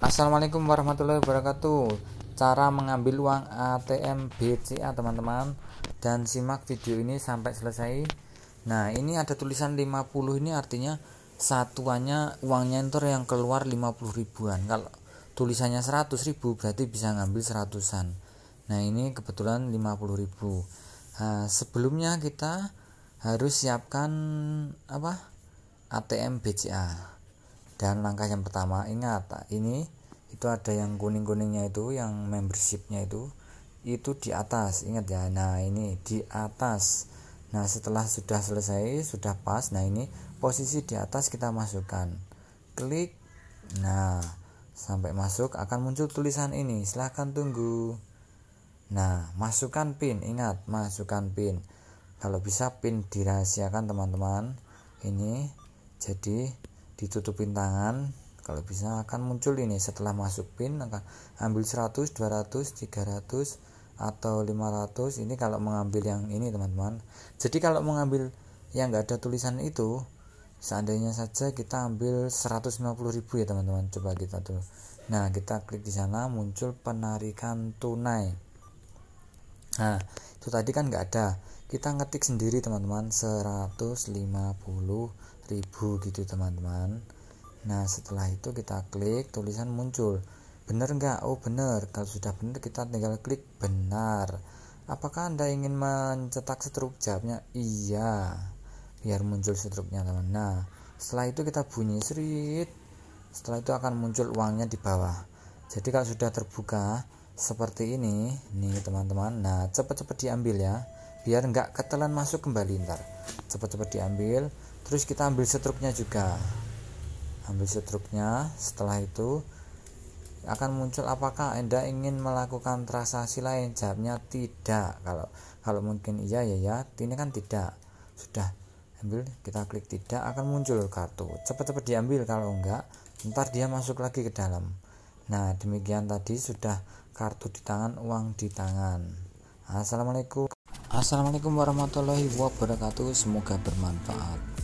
Assalamualaikum warahmatullahi wabarakatuh. Cara mengambil uang ATM BCA teman-teman, dan simak video ini sampai selesai. Nah, ini ada tulisan 50, ini artinya satuannya uangnya itu yang keluar 50 ribuan. Kalau tulisannya 100 ribu berarti bisa ngambil seratusan. Nah, ini kebetulan 50 ribu. Nah, sebelumnya kita harus siapkan ATM BCA. Dan langkah yang pertama, ingat ini itu ada yang kuning-kuningnya itu, yang membershipnya itu di atas, ingat ya. Nah, ini di atas. Nah, setelah sudah selesai, sudah pas, nah ini posisi di atas kita masukkan, klik. Nah, sampai masuk akan muncul tulisan ini, silahkan tunggu. Nah, masukkan PIN, ingat masukkan PIN. Kalau bisa PIN dirahasiakan teman-teman. Ini jadi ditutupin tangan. Kalau bisa akan muncul ini, setelah masuk PIN akan ambil 100, 200, 300 atau 500. Ini kalau mengambil yang ini teman-teman. Jadi kalau mengambil yang enggak ada tulisan itu, seandainya saja kita ambil 150 ribu ya teman-teman. Coba kita tuh. Nah, kita klik di sana, muncul penarikan tunai. Nah, itu tadi kan enggak ada. Kita ngetik sendiri teman-teman, 150 ribu gitu teman-teman. Nah, setelah itu kita klik, tulisan muncul, benar enggak? Oh benar. Kalau sudah benar kita tinggal klik benar. Apakah Anda ingin mencetak stroke? Jawabnya iya, biar muncul stroke-nya teman. Nah, setelah itu kita bunyi serit. Setelah itu akan muncul uangnya di bawah. Jadi kalau sudah terbuka seperti ini nih teman-teman, nah cepat-cepat diambil ya, biar enggak ketelan masuk kembali ntar. Cepat-cepat diambil. Terus kita ambil stroke-nya juga, ambil stroke-nya. Setelah itu akan muncul apakah Anda ingin melakukan transaksi lain. Jawabnya tidak. Kalau mungkin iya ya, ini kan tidak. Sudah ambil, kita klik tidak, akan muncul kartu. Cepat-cepat diambil, kalau enggak ntar dia masuk lagi ke dalam. Nah, demikian tadi sudah kartu di tangan, uang di tangan. Assalamualaikum warahmatullahi wabarakatuh. Semoga bermanfaat.